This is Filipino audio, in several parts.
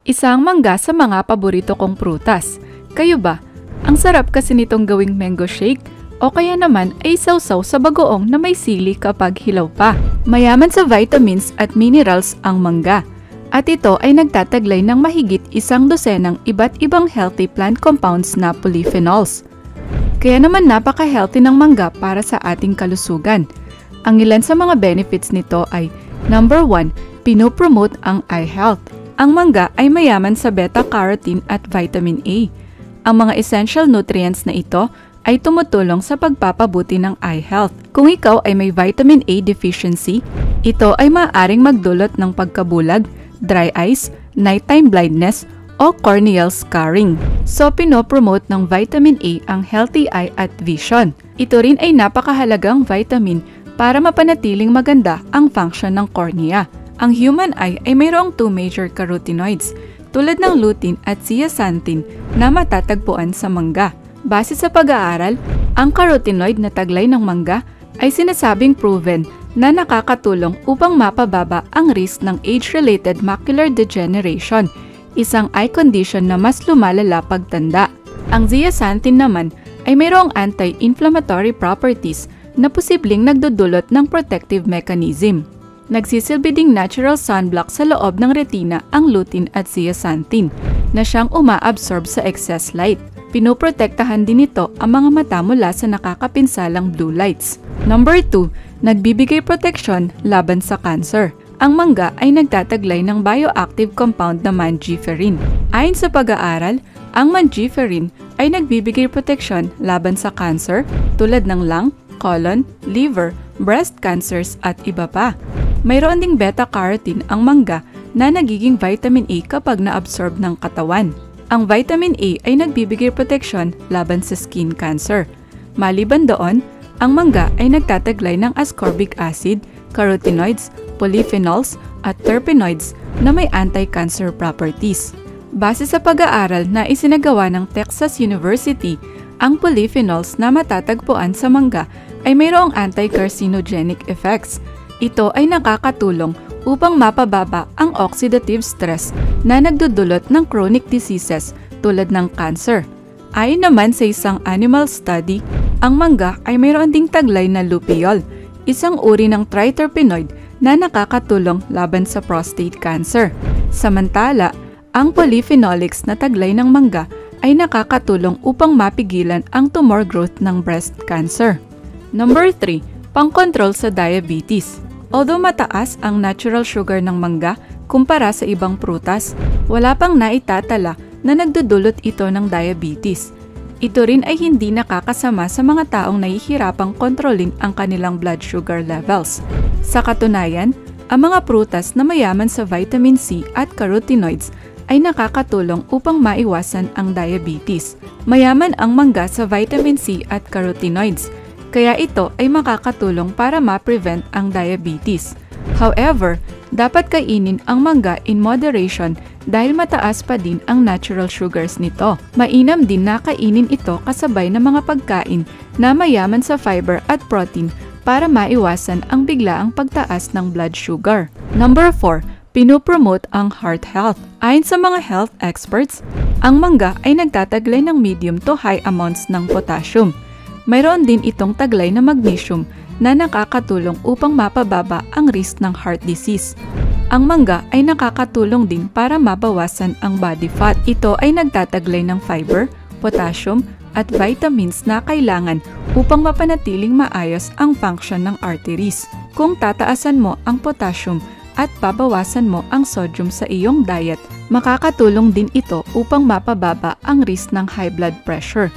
Isang mangga sa mga paborito kong prutas. Kayo ba? Ang sarap kasi nitong gawing mango shake o kaya naman ay sausaw sa bagoong na may sili kapag hilaw pa. Mayaman sa vitamins at minerals ang mangga. At ito ay nagtataglay ng mahigit 100 iba't ibang healthy plant compounds na polyphenols. Kaya naman napaka-healthy ng mangga para sa ating kalusugan. Ang ilan sa mga benefits nito ay number 1, pinopromote ang eye health. Ang mangga ay mayaman sa beta-carotene at vitamin A. Ang mga essential nutrients na ito ay tumutulong sa pagpapabuti ng eye health. Kung ikaw ay may vitamin A deficiency, ito ay maaaring magdulot ng pagkabulag, dry eyes, nighttime blindness, o corneal scarring. So, pinopromote ng vitamin A ang healthy eye at vision. Ito rin ay napakahalagang vitamin para mapanatiling maganda ang function ng cornea. Ang human eye ay mayroong 2 major carotenoids tulad ng lutein at zeaxanthin na matatagpuan sa mangga. Base sa pag-aaral, ang carotenoid na taglay ng mangga ay sinasabing proven na nakakatulong upang mapababa ang risk ng age-related macular degeneration, isang eye condition na mas lumalala pagtanda. Ang zeaxanthin naman ay mayroong anti-inflammatory properties na posibleng nagdudulot ng protective mechanism. Nagsisilbi ding natural sunblock sa loob ng retina ang lutein at zeaxanthin na siyang umaabsorb sa excess light. Pinoprotektahan din nito ang mga mata mula sa nakakapinsalang blue lights. Number 2, nagbibigay proteksyon laban sa cancer. Ang mangga ay nagtataglay ng bioactive compound na mangiferin. Ayon sa pag-aaral, ang mangiferin ay nagbibigay proteksyon laban sa cancer tulad ng lung, colon, liver, breast cancers at iba pa. Mayroon ding beta-carotene ang mangga na nagiging vitamin A kapag na-absorb ng katawan. Ang vitamin A ay nagbibigay proteksyon laban sa skin cancer. Maliban doon, ang mangga ay nagtataglay ng ascorbic acid, carotenoids, polyphenols at terpenoids na may anti-cancer properties. Base sa pag-aaral na isinagawa ng Texas University, ang polyphenols na matatagpuan sa mangga ay mayroong anti-carcinogenic effects. Ito ay nakakatulong upang mapababa ang oxidative stress na nagdudulot ng chronic diseases tulad ng cancer. Ayon naman sa isang animal study, ang mangga ay mayroon ding taglay na lupiol, isang uri ng triterpenoid na nakakatulong laban sa prostate cancer. Samantala, ang polyphenolics na taglay ng mangga ay nakakatulong upang mapigilan ang tumor growth ng breast cancer. Number 3, pangkontrol sa diabetes. Although mataas ang natural sugar ng mangga kumpara sa ibang prutas, wala pang naitatala na nagdudulot ito ng diabetes. Ito rin ay hindi nakakasama sa mga taong nahihirapang kontrolin ang kanilang blood sugar levels. Sa katunayan, ang mga prutas na mayaman sa vitamin C at carotenoids ay nakakatulong upang maiwasan ang diabetes. Mayaman ang mangga sa vitamin C at carotenoids, kaya ito ay makakatulong para ma-prevent ang diabetes. However, dapat kainin ang mangga in moderation dahil mataas pa din ang natural sugars nito. Mainam din na kainin ito kasabay ng mga pagkain na mayaman sa fiber at protein para maiwasan ang biglaang pagtaas ng blood sugar. Number 4, pinopromote ang heart health. Ayon sa mga health experts, ang mangga ay nagtataglay ng medium to high amounts ng potassium. Mayroon din itong taglay na magnesium na nakakatulong upang mapababa ang risk ng heart disease. Ang mangga ay nakakatulong din para mabawasan ang body fat. Ito ay nagtataglay ng fiber, potassium, at vitamins na kailangan upang mapanatiling maayos ang function ng arteries. Kung tataasan mo ang potassium at babawasan mo ang sodium sa iyong diet, makakatulong din ito upang mapababa ang risk ng high blood pressure.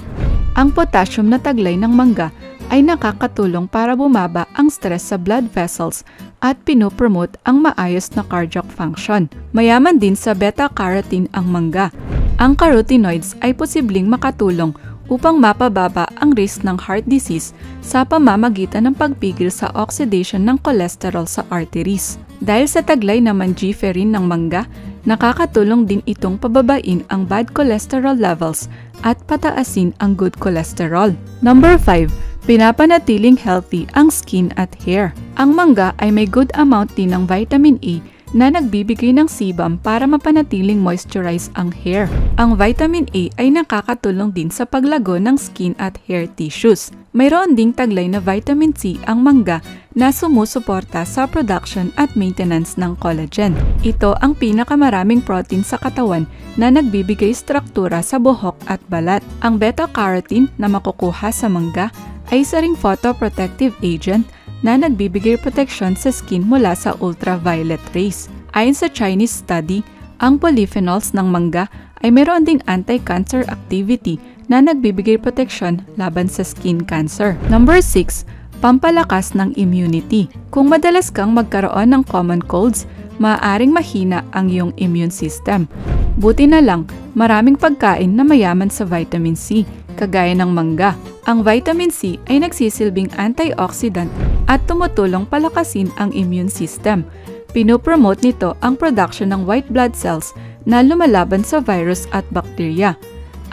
Ang potassium na taglay ng mangga ay nakakatulong para bumaba ang stress sa blood vessels at pinopromote ang maayos na cardiac function. Mayaman din sa beta-carotene ang mangga. Ang carotenoids ay posibleng makatulong upang mapababa ang risk ng heart disease sa pamamagitan ng pagpigil sa oxidation ng cholesterol sa arteries. Dahil sa taglay na mangiferin ng mangga, nakakatulong din itong pababain ang bad cholesterol levels at pataasin ang good cholesterol. Number 5, pinapanatiling healthy ang skin at hair. Ang mangga ay may good amount din ng vitamin A na nagbibigay ng sebum para mapanatiling moisturize ang hair. Ang vitamin A ay nakakatulong din sa paglago ng skin at hair tissues. Mayroon ding taglay na vitamin C ang mangga na sumusuporta sa production at maintenance ng collagen. Ito ang pinakamaraming protein sa katawan na nagbibigay struktura sa buhok at balat. Ang beta-carotene na makukuha sa mangga ay isa ring photoprotective agent na nagbibigay proteksyon sa skin mula sa ultraviolet rays. Ayon sa Chinese study, ang polyphenols ng mangga ay mayroon ding anti-cancer activity na nagbibigay proteksyon laban sa skin cancer. Number 6. Pampalakas ng immunity. Kung madalas kang magkaroon ng common colds, maaaring mahina ang iyong immune system. Buti na lang, maraming pagkain na mayaman sa vitamin C, kagaya ng mangga. Ang vitamin C ay nagsisilbing antioxidant at tumutulong palakasin ang immune system. Pinopromote nito ang production ng white blood cells na lumalaban sa virus at bakterya.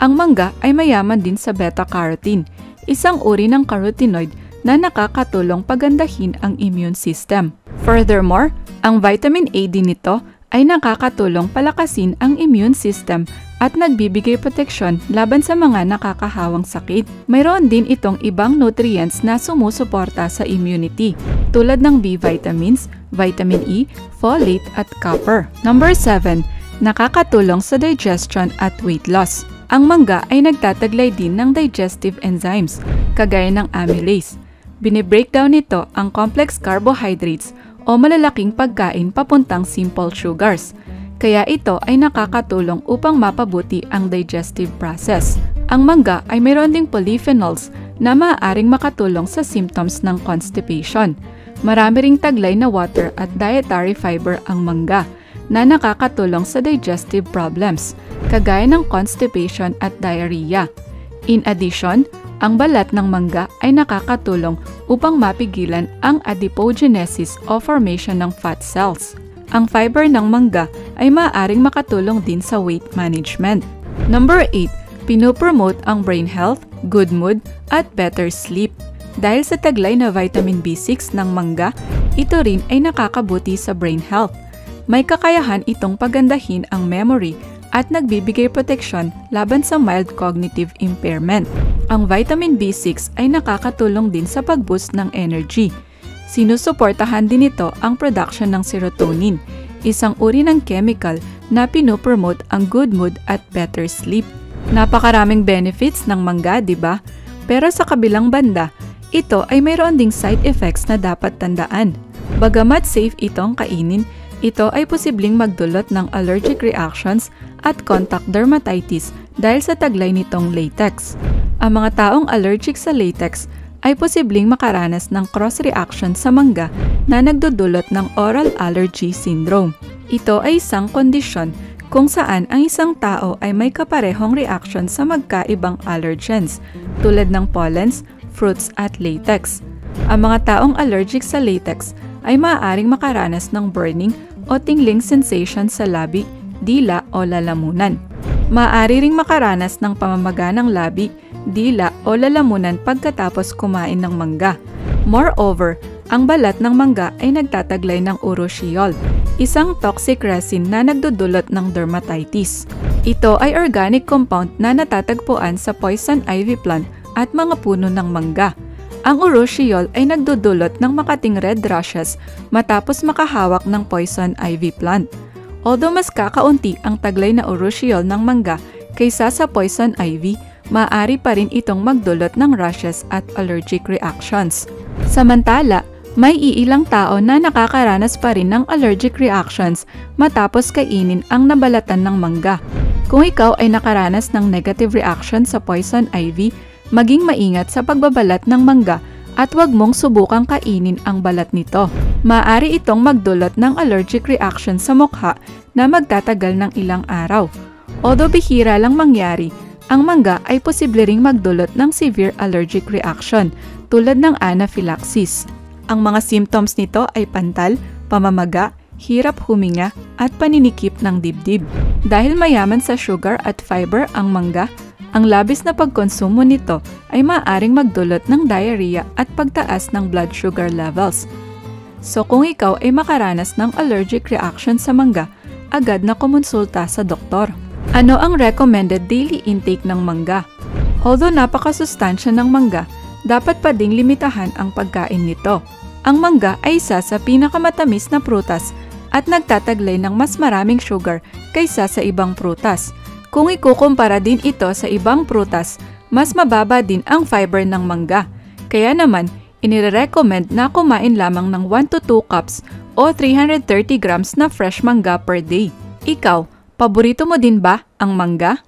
Ang mangga ay mayaman din sa beta-carotene, isang uri ng carotenoid na nakakatulong pagandahin ang immune system. Furthermore, ang vitamin A din nito ay nakakatulong palakasin ang immune system at nagbibigay proteksyon laban sa mga nakakahawang sakit. Mayroon din itong ibang nutrients na sumusuporta sa immunity, tulad ng B vitamins, vitamin E, folate at copper. Number 7. Nakakatulong sa digestion at weight loss. Ang mangga ay nagtataglay din ng digestive enzymes, kagaya ng amylase. Binibreakdown nito ang complex carbohydrates o malalaking pagkain papuntang simple sugars. Kaya ito ay nakakatulong upang mapabuti ang digestive process. Ang mangga ay mayroon ding polyphenols na maaaring makatulong sa symptoms ng constipation. Marami ring taglay na water at dietary fiber ang mangga na nakakatulong sa digestive problems, kagaya ng constipation at diarrhea. In addition, ang balat ng mangga ay nakakatulong upang mapigilan ang adipogenesis o formation ng fat cells. Ang fiber ng mangga ay maaaring makatulong din sa weight management. Number 8. Pinopromote ang brain health, good mood, at better sleep. Dahil sa taglay na vitamin B6 ng mangga, ito rin ay nakakabuti sa brain health. May kakayahan itong pagandahin ang memory at nagbibigay proteksyon laban sa mild cognitive impairment. Ang vitamin B6 ay nakakatulong din sa pag-boost ng energy. Sinusuportahan din ito ang production ng serotonin, isang uri ng chemical na pinopromote ang good mood at better sleep. Napakaraming benefits ng mangga, di ba? Pero sa kabilang banda, ito ay mayroon ding side effects na dapat tandaan. Bagamat safe itong kainin, ito ay posibleng magdulot ng allergic reactions at contact dermatitis dahil sa taglay nitong latex. Ang mga taong allergic sa latex ay posibleng makaranas ng cross-reaction sa mangga na nagdudulot ng oral allergy syndrome. Ito ay isang kondisyon kung saan ang isang tao ay may kaparehong reaction sa magkaibang allergens tulad ng pollens, fruits at latex. Ang mga taong allergic sa latex ay maaaring makaranas ng burning o tingling sensation sa labi, dila o lalamunan. Maaari ring makaranas ng pamamaga ng labi, dila o lalamunan pagkatapos kumain ng mangga. Moreover, ang balat ng mangga ay nagtataglay ng urushiol, isang toxic resin na nagdudulot ng dermatitis. Ito ay organic compound na natatagpuan sa poison ivy plant at mga puno ng mangga. Ang urushiol ay nagdudulot ng makating red rashes matapos makahawak ng poison ivy plant. Although mas kakaunti ang taglay na urushiol ng mangga kaysa sa poison ivy, maaari pa rin itong magdulot ng rashes at allergic reactions. Samantala, may iilang tao na nakakaranas pa rin ng allergic reactions matapos kainin ang nabalatan ng mangga. Kung ikaw ay nakaranas ng negative reaction sa poison ivy, maging maingat sa pagbabalat ng mangga at huwag mong subukang kainin ang balat nito. Maaari itong magdulot ng allergic reaction sa mukha na magtatagal ng ilang araw. Although bihira lang mangyari, ang mangga ay posible ring magdulot ng severe allergic reaction tulad ng anaphylaxis. Ang mga symptoms nito ay pantal, pamamaga, hirap huminga at paninikip ng dibdib. Dahil mayaman sa sugar at fiber ang mangga, ang labis na pagkonsumo nito ay maaaring magdulot ng diarrhea at pagtaas ng blood sugar levels. So kung ikaw ay makaranas ng allergic reaction sa mangga, agad na kumonsulta sa doktor. Ano ang recommended daily intake ng mangga? Although napakasustansya ng mangga, dapat pa ding limitahan ang pagkain nito. Ang mangga ay isa sa pinakamatamis na prutas at nagtataglay ng mas maraming sugar kaysa sa ibang prutas. Kung ikukumpara din ito sa ibang prutas, mas mababa din ang fiber ng mangga. Kaya naman, inire-recommend na kumain lamang ng 1 to 2 cups o 330 grams na fresh mangga per day. Ikaw, paborito mo din ba ang mangga?